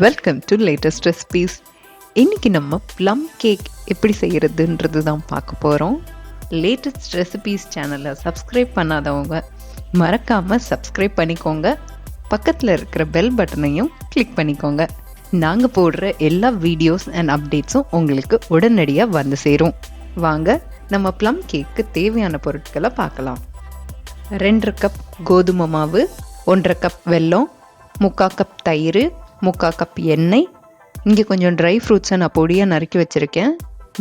Welcome to latest recipes. இன்றைக்கி நம்ம plum cake எப்படி செய்கிறதுன்றது தான் பார்க்க போகிறோம். லேட்டஸ்ட் ரெசிபீஸ் சேனலை சப்ஸ்கிரைப் பண்ணாதவங்க மறக்காமல் சப்ஸ்கிரைப் பண்ணிக்கோங்க. பக்கத்தில் இருக்கிற பெல் பட்டனையும் கிளிக் பண்ணிக்கோங்க. நாங்கள் போடுற எல்லா வீடியோஸ் அண்ட் அப்டேட்ஸும் உங்களுக்கு உடனடியாக வந்து சேரும். வாங்க நம்ம ப்ளம் கேக்கு தேவையான பொருட்களை பார்க்கலாம். 2 கப் கோதுமை மாவு, 1/2 கப் வெல்லம், 3/4 கப் தயிர், 3/4 கப் எண்ணெய். இங்கே கொஞ்சம் ட்ரை ஃப்ரூட்ஸை நான் பொடியாக நறுக்கி வச்சுருக்கேன்.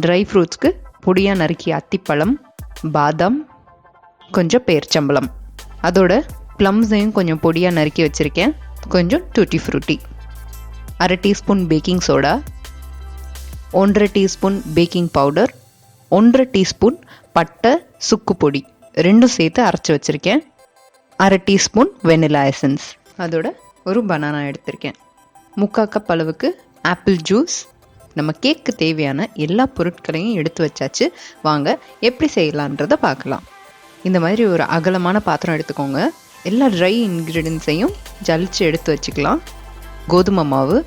ட்ரை ஃப்ரூட்ஸ்க்கு பொடியாக நறுக்கி அத்திப்பழம், பாதாம், கொஞ்சம் பேர்ச்சம்பழம், அதோட ப்ளம்ஸையும் கொஞ்சம் பொடியாக நறுக்கி வச்சுருக்கேன். கொஞ்சம் tutti frutti, 1/2 teaspoon baking soda, 1/2 teaspoon baking powder, 1/2 teaspoon பட்டை சுக்கு பொடி ரெண்டும் சேர்த்து அரைச்சி வச்சுருக்கேன். 1/2 டீஸ்பூன் வெனிலா எசன்ஸ், அதோட ஒரு பனானா எடுத்திருக்கேன். 3/4 கப் அளவுக்கு ஆப்பிள் ஜூஸ். நம்ம கேக்கு தேவையான எல்லா பொருட்களையும் எடுத்து வச்சாச்சு. வாங்க எப்படி செய்யலான்றதை பார்க்கலாம். இந்த மாதிரி ஒரு அகலமான பாத்திரம் எடுத்துக்கோங்க. எல்லா ட்ரை இன்க்ரீடியன்ஸையும் ஜலிச்சு எடுத்து வச்சுக்கலாம். கோதுமை மாவு,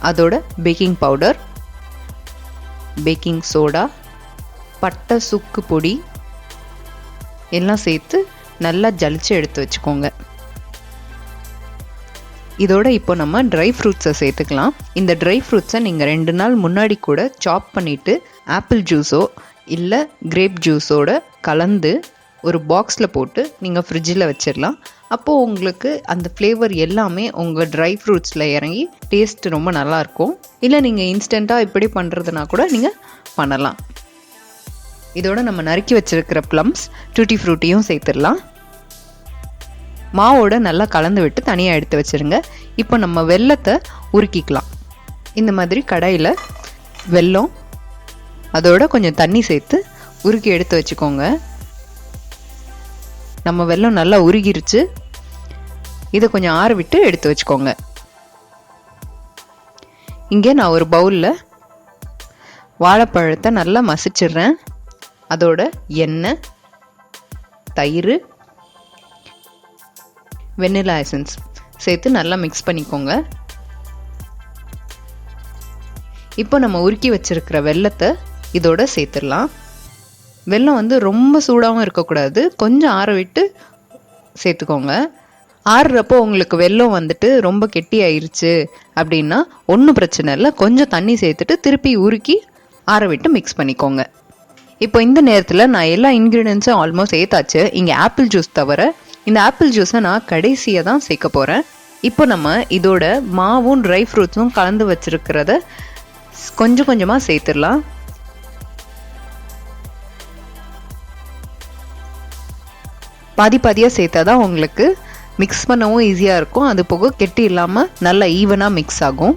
அதோட பேக்கிங் பவுடர், பேக்கிங் சோடா, பட்டை சுக்கு பொடி எல்லாம் சேர்த்து நல்லா ஜலிச்சு எடுத்து வச்சுக்கோங்க. இதோட இப்போ நம்ம ட்ரை ஃப்ரூட்ஸை சேர்த்துக்கலாம். இந்த ட்ரை ஃப்ரூட்ஸை நீங்கள் 2 நாள் முன்னாடி கூட சாப் பண்ணிவிட்டு ஆப்பிள் ஜூஸோ இல்லை கிரேப் ஜூஸோட கலந்து ஒரு பாக்ஸில் போட்டு நீங்கள் ஃப்ரிட்ஜில் வச்சிடலாம். அப்போது உங்களுக்கு அந்த ஃப்ளேவர் எல்லாமே உங்கள் ட்ரை ஃப்ரூட்ஸில் இறங்கி டேஸ்ட் ரொம்ப நல்லாயிருக்கும். இல்லை நீங்கள் இன்ஸ்டண்ட்டாக இப்படி பண்ணுறதுனா கூட நீங்கள் பண்ணலாம். இதோட நம்ம நறுக்கி வச்சிருக்கிற ப்ளம்ஸ், டூட்டி ஃப்ரூட்டியும் சேர்த்துடலாம். மாவோட நல்லா கலந்து விட்டு தனியாக எடுத்து வச்சுருங்க. இப்போ நம்ம வெல்லத்தை உருக்கிக்கலாம். இந்த மாதிரி கடாயில் வெல்லம், அதோட கொஞ்சம் தண்ணி சேர்த்து உருக்கி எடுத்து வச்சுக்கோங்க. நம்ம வெல்லம் நல்லா உருகிருச்சு. இதை கொஞ்சம் ஆற விட்டு எடுத்து வச்சுக்கோங்க. இங்கே நான் ஒரு பவுலில் வாழைப்பழத்தை நல்லா மசிச்சிடுறேன். அதோட எண்ணெய், தயிர், வெனிலா எசன்ஸ் சேர்த்து நல்லா மிக்ஸ் பண்ணிக்கோங்க. இப்போ நம்ம உருக்கி வச்சிருக்கிற வெல்லத்தை இதோட சேர்த்துடலாம். வெல்லம் ரொம்ப சூடாகவும் இருக்கக்கூடாது, கொஞ்சம் ஆற விட்டு சேர்த்துக்கோங்க. ஆறுறப்போ உங்களுக்கு வெல்லம் ரொம்ப கெட்டி ஆயிடுச்சு அப்படின்னா ஒன்றும் பிரச்சனை இல்லை, கொஞ்சம் தண்ணி சேர்த்துட்டு திருப்பி உருக்கி ஆற விட்டு மிக்ஸ் பண்ணிக்கோங்க. இப்போ இந்த நேரத்தில் நான் எல்லா இன்க்ரீடியன்ஸும் ஆல்மோஸ்ட் சேர்த்தாச்சு. இங்கே ஆப்பிள் ஜூஸ் தவிர இந்த ஆப்பிள் ஜூஸை நான் கடைசியாக தான் சேர்க்க போகிறேன். இப்போ நம்ம இதோட மாவும் ட்ரை ஃப்ரூட்ஸும் கலந்து வச்சுருக்கிறத கொஞ்சம் கொஞ்சமாக சேர்த்துடலாம். பாதி பாதியாக சேர்த்தா தான் உங்களுக்கு மிக்ஸ் பண்ணவும் ஈஸியாக இருக்கும். அது போக கெட்டி இல்லாமல் நல்லா ஈவனாக மிக்ஸ் ஆகும்.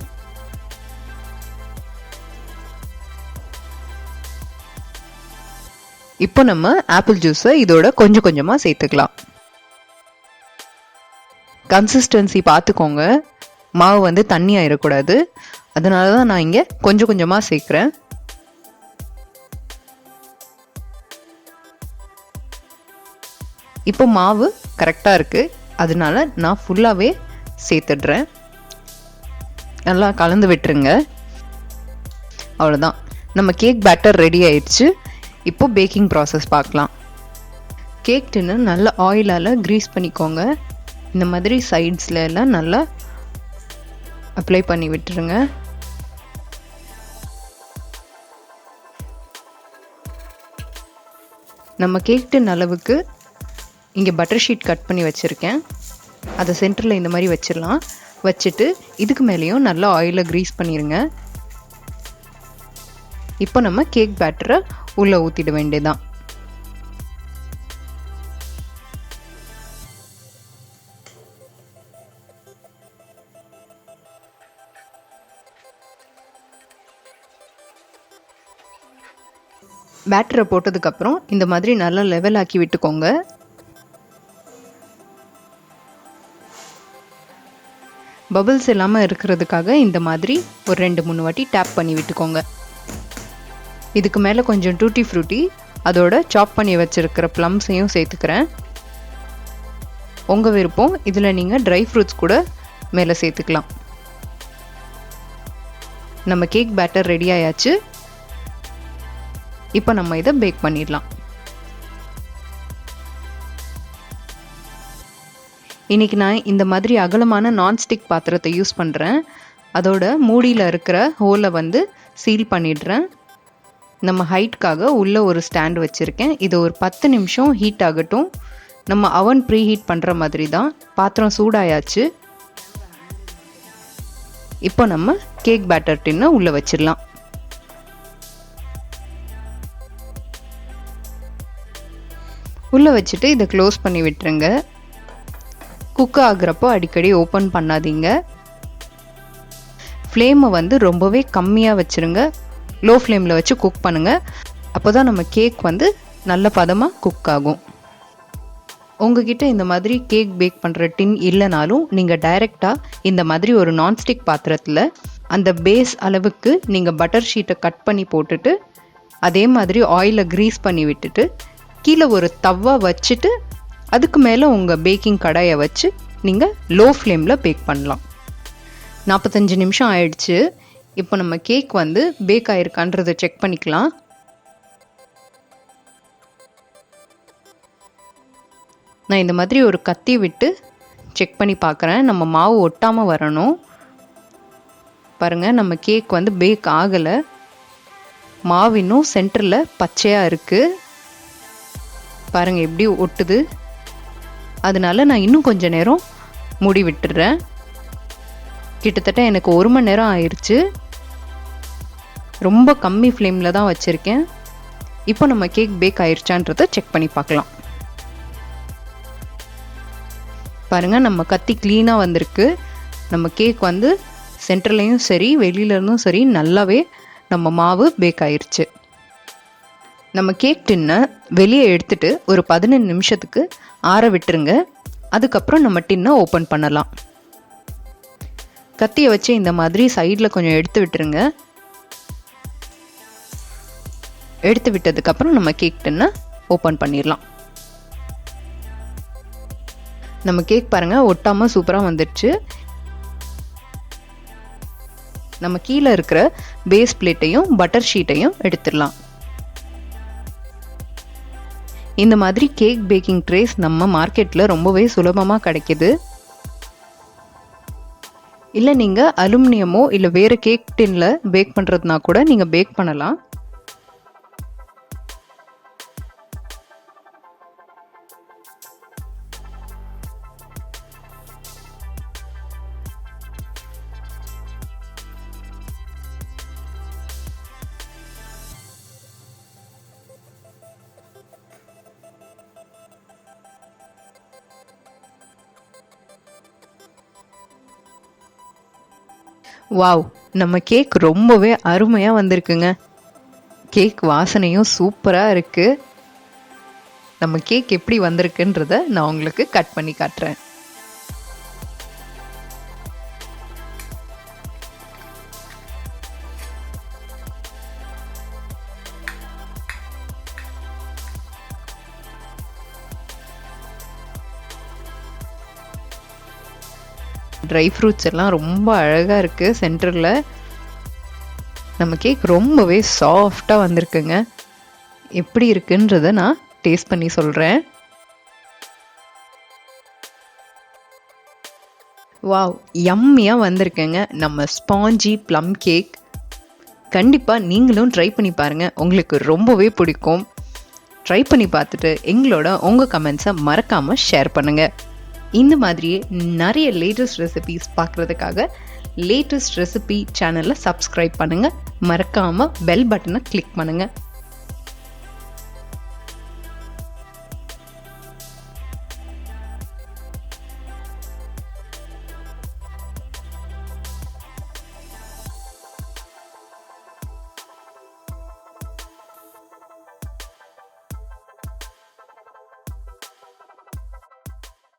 இப்போ நம்ம ஆப்பிள் ஜூஸை இதோட கொஞ்சம் கொஞ்சமாக சேர்த்துக்கலாம். கன்சிஸ்டன்சி பார்த்துக்கோங்க, மாவு தண்ணி ஆயிடக்கூடாது. அதனால தான் நான் இங்கே கொஞ்சம் கொஞ்சமாக சேர்க்குறேன். இப்போ மாவு கரெக்டாக இருக்குது, அதனால நான் ஃபுல்லாகவே சேர்த்துடுறேன். நல்லா கலந்து விட்டுருங்க. அவ்வளோதான், நம்ம கேக் பேட்டர் ரெடி ஆயிடுச்சு. இப்போ பேக்கிங் ப்ராசஸ் பார்க்கலாம். கேக் டின்னு நல்லா ஆயிலால் க்ரீஸ் பண்ணிக்கோங்க. இந்த மாதிரி சைட்ஸில் எல்லாம் நல்லா அப்ளை பண்ணி விட்டுருங்க. நம்ம கேக் டின் அளவுக்கு இங்கே பட்டர் ஷீட் கட் பண்ணி வச்சுருக்கேன். அதை சென்டரில் இந்த மாதிரி வச்சிடலாம். வச்சுட்டு இதுக்கு மேலேயும் நல்லா ஆயிலை க்ரீஸ் பண்ணிடுங்க. இப்போ நம்ம கேக் பேட்டரை உள்ளே ஊற்றிட வேண்டியதான். பேட்டரை போட்டதுக்கப்புறம் இந்த மாதிரி நல்லா லெவல் ஆக்கி விட்டுக்கோங்க. பபிள்ஸ் இல்லாமல் இருக்கிறதுக்காக இந்த மாதிரி ஒரு 2-3 வாட்டி டேப் பண்ணி விட்டுக்கோங்க. இதுக்கு மேலே கொஞ்சம் டூட்டி ஃப்ரூட்டி, அதோட சாப் பண்ணி வச்சுருக்கிற ப்ளம்ஸையும் சேர்த்துக்கிறேன். உங்கள் விருப்பம். இதில் நீங்கள் ட்ரை ஃப்ரூட்ஸ் கூட மேலே சேர்த்துக்கலாம். நம்ம கேக் பேட்டர் ரெடி ஆயாச்சு. இப்போ நம்ம இதை பேக் பண்ணிடலாம். இன்றைக்கி நான் இந்த மாதிரி அகலமான நான்ஸ்டிக் பாத்திரத்தை யூஸ் பண்ணுறேன். அதோட மூடியில் இருக்கிற ஹோலை வந்து சீல் பண்ணிடுறேன். நம்ம ஹைட்காக உள்ளே ஒரு ஸ்டாண்ட் வச்சுருக்கேன். இது ஒரு 10 நிமிஷம் ஹீட் ஆகட்டும். நம்ம அவன் ப்ரீ ஹீட் பண்ணுற மாதிரி தான். பாத்திரம் சூடாயாச்சு. இப்போ நம்ம கேக் பேட்டர் டின்னை உள்ளே வச்சிடலாம். உள்ளே வச்சுட்டு இதை க்ளோஸ் பண்ணி விட்டுருங்க. குக் ஆகுறப்போ அடிக்கடி ஓப்பன் பண்ணாதீங்க. ஃப்ளேமை வந்து ரொம்பவே கம்மியாக வச்சுருங்க. லோ ஃப்ளேமில் வச்சு குக் பண்ணுங்கள். அப்போ தான் நம்ம கேக் வந்து நல்ல பதமாக குக் ஆகும். உங்ககிட்ட இந்த மாதிரி கேக் பேக் பண்ணுற டின் இல்லைனாலும் நீங்கள் டைரெக்டாக இந்த மாதிரி ஒரு நான்ஸ்டிக் பாத்திரத்தில் அந்த பேஸ் அளவுக்கு நீங்கள் பட்டர் ஷீட்டை கட் பண்ணி போட்டுட்டு அதே மாதிரி ஆயிலை க்ரீஸ் பண்ணி விட்டுட்டு கீழே ஒரு தவா வச்சுட்டு அதுக்கு மேலே உங்கள் பேக்கிங் கடாயை வச்சு நீங்கள் லோ ஃப்ளேமில் பேக் பண்ணலாம். 45 நிமிஷம் ஆயிடுச்சு. இப்போ நம்ம கேக் வந்து பேக் ஆயிருக்கான்றதை செக் பண்ணிக்கலாம். நான் இந்த மாதிரி ஒரு கத்தி விட்டு செக் பண்ணி பார்க்குறேன். நம்ம மாவு ஒட்டாமல் வரணும். பாருங்கள், நம்ம கேக் வந்து பேக் ஆகலை. மாவு இன்னும் சென்டரில் பச்சையாக இருக்குது. பாருங்கள் எப்படி ஒட்டுது. அதனால நான் இன்னும் கொஞ்சம் நேரம் மூடி விட்டுடுறேன். கிட்டத்தட்ட எனக்கு 1 மணி நேரம் ஆயிடுச்சு. ரொம்ப கம்மி ஃப்ளேமில் தான் வச்சுருக்கேன். இப்போ நம்ம கேக் பேக் ஆயிடுச்சான்றதை செக் பண்ணி பார்க்கலாம். பாருங்கள், நம்ம கத்தி க்ளீனாக வந்திருக்கு. நம்ம கேக் வந்து சென்டர்லேயும் சரி வெளியிலேருந்தும் சரி நல்லாவே நம்ம மாவு பேக் ஆயிடுச்சு. நம்ம கேக் டின்னை வெளியே எடுத்துட்டு ஒரு 15 நிமிஷத்துக்கு ஆற விட்டுருங்க. அதுக்கப்புறம் நம்ம டின்னை ஓப்பன் பண்ணலாம். கத்தியை வச்சு இந்த மாதிரி சைடில் கொஞ்சம் எடுத்து விட்டுருங்க. எடுத்து விட்டதுக்கப்புறம் நம்ம கேக் டின்னை ஓப்பன் பண்ணிடலாம். நம்ம கேக் பாருங்கள் ஒட்டாமல் சூப்பராக வந்துடுச்சு. நம்ம கீழே இருக்கிற பேஸ் பிளேட்டையும் பட்டர் ஷீட்டையும் எடுத்துடலாம். இந்த மாதிரி கேக் பேக்கிங் ட்ரேஸ் நம்ம மார்க்கெட்டில் ரொம்பவே சுலபமாக கிடைக்கிது. இல்லை நீங்கள் அலுமினியமோ இல்லை வேறு கேக் டின்னில் பேக் பண்ணுறதுனா கூட நீங்கள் பேக் பண்ணலாம். வாவ், நம்ம கேக் ரொம்பவே அருமையாக வந்திருக்குங்க. கேக் வாசனையும் சூப்பராக இருக்குது. நம்ம கேக் எப்படி வந்திருக்குன்றத நான் உங்களுக்கு கட் பண்ணி காட்டுறேன். ட்ரை ஃப்ரூட்ஸ் எல்லாம் ரொம்ப அழகாக இருக்குது. சென்டரில் நம்ம கேக் ரொம்பவே சாஃப்டாக வந்திருக்குங்க. எப்படி இருக்குன்றதை நான் டேஸ்ட் பண்ணி சொல்கிறேன். வாவ், யம்மியாக வந்திருக்குங்க நம்ம ஸ்பாஞ்சி ப்ளம் கேக். கண்டிப்பாக நீங்களும் ட்ரை பண்ணி பாருங்கள், உங்களுக்கு ரொம்பவே பிடிக்கும். ட்ரை பண்ணி பார்த்துட்டு எங்களோட உங்கள் கமெண்ட்ஸை மறக்காமல் ஷேர் பண்ணுங்கள். இந்த மாதிரியே நிறைய லேட்டஸ்ட் ரெசிபீஸ் பார்க்குறதுக்காக லேட்டஸ்ட் ரெசிபி சேனலை சப்ஸ்கிரைப் பண்ணுங்கள். மறக்காமல் பெல் பட்டனை கிளிக் பண்ணுங்கள்.